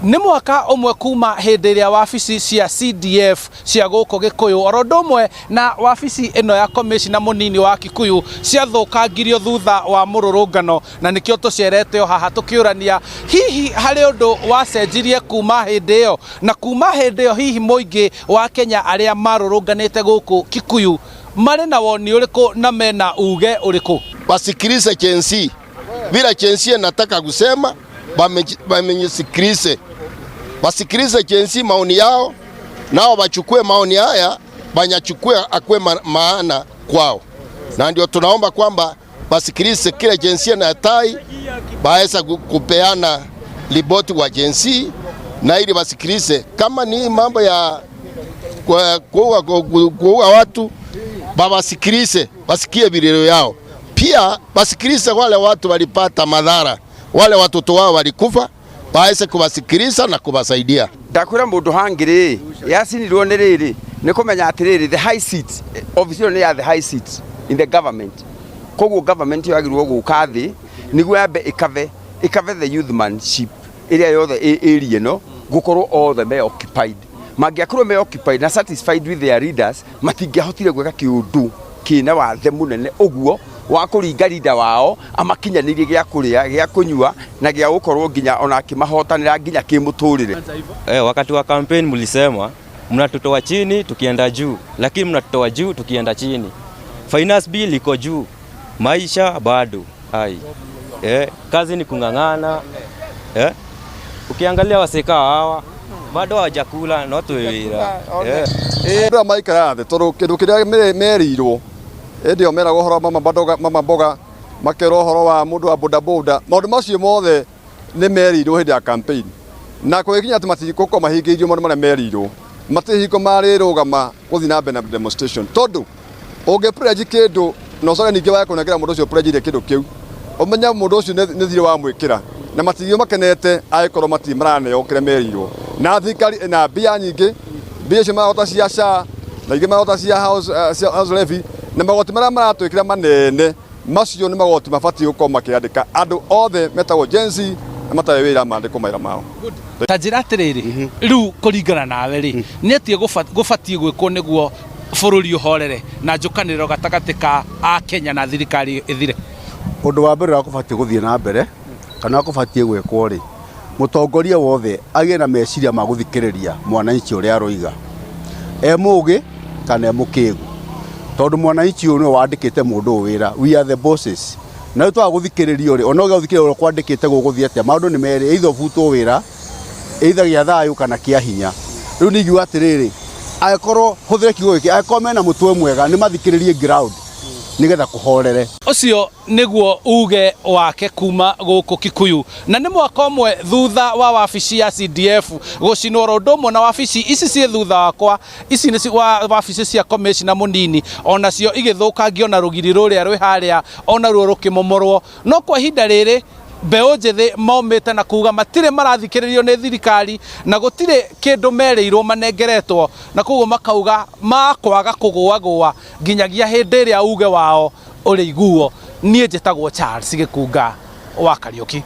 Nĩ mwaka ũmwe kuma hĩndĩ ĩrĩa wabici cia CDF cia gũkũ Gĩkũyũ oro ũndũ ũmwe na wabici ĩno ya komishina mũnini wa Kikuyu ciathũkangirio thutha wa mũrũrũngano, na nĩkĩo tũcerete o haha tũkĩũrania hihi harĩ ũndũ wacenjirie kuma hĩndĩ ĩyo, na kuma hĩndĩ ĩyo hihi mũingĩ wa Kenya arĩa marũrũnganĩte gũkũ Kikuyu marĩ na woni ũrĩkũ na mena uge ũrĩkũ? Wasikilize Gen Z. Bila Gen Z nataka kusema wasikilize Gen Z maoni yao, nao wachukue maoni haya banyachukue akwe maana kwao, na ndio tunaomba kwamba wasikilize kile Gen Z na tai baesa kupeana ripoti wa Gen Z, na ili wasikilize kama ni mambo ya kuua watu, wasikilize, wasikie vilio yao. Pia wasikilize wale watu walipata madhara, wale watoto wao walikufa, baese kuwasikiliza na kuwasaidia. Ndakwira mundu hangiri yacinirwo ni riri ni kumenya atiriri the high seat official ni ya the high seat in the government, koguo government yagirwo guka thi niguo yambe ikave the youthmanship area yothe area no gukorwo all the occupied, mangiakorwo me occupied na satisfied with their leaders matingihotire gweka kiundu kina wathe munene uguo wa kuringa leader wao amakinyanirie gya kuria gya kunyua na gya gukorwo nginya ona kimahotanira nginya kimuturire. Wakati wa campaign mlisema mnatutoa chini tukienda juu, lakini mnatutoa juu tukienda chini. Finance bill iko juu, maisha bado hai. Kazi ni kungangana. Ukiangalia waseka hawa bado hawajakula na watu wira. Ndio maikara the toro kindu kiria merirwo ndio mera gohoro mama mboga makero horo wa mundu wa bodaboda maundu macio mothe ni merirwo hindi ya campaign, na kwekinya ati matiriko mahingiirio maundu maria merirwo matihiko marirugama kuthi na mbere na demonstration tondu unge pledge kindu no coga ningi wa kunengera mundu ucio pledge kindu kiu umenya mundu ucio ni thire wa mwikira na matigio makenete aikorwo mati marane okire merirwo na thikari na bia nyingi bia cia mahota cia SHA na ingi mahota cia house levy na magoti maria maratwikira manene macio ni magoti mabati gukorwo makiandika andu othe metagwo Gen Z na matawe wira mandiko maira mao. Tanjira atiriri riu kuringana nawe ri ni atie gubatie gwikwo niguo bururi uhorere na njukaniro gatagati ka a Kenya na thirikari ithire? Undu wa mbere wa kubatie guthie na mbere kana kubatie gwikwo ri mutongoria wothe agie na meciria ma guthikiriria mwananchi uria aroiga mugi kana mukigu, tondu mwananchi uyu ni wandikite mundu wira, we are the bosses, na twa guthikiririo ri onoga guthikiririo kwandikite guguthia atia maundu ni meri either butwo wira either gya thayu kana kia hinya. Riu ningiuga atiriri akorwo huthire kiugo giki akorwo mena mutwe mwega ni mathikiririe ground nigetha kuhorere. Ucio niguo uge wake kuma guku Kikuyu, na ni mwaka umwe thutha wa wabici ya CDF gucinwo ro ndomwe na wabici ici cie thutha wakwa ici ni wabici cia komishina munini onacio igithukangio na rugiri ruria rwi haria ona ruo rukimomorwo. No kwa hinda riri mbeu njithi maumite na kuga matire marathikiririo ni thirikari na gutire kindu merirwo manengeretwo, na koguo makauga makwaga kugua nginyagia hindi iria uge wao uri iguo. Nie njitagwo Charles Gikunga wa Kariuki.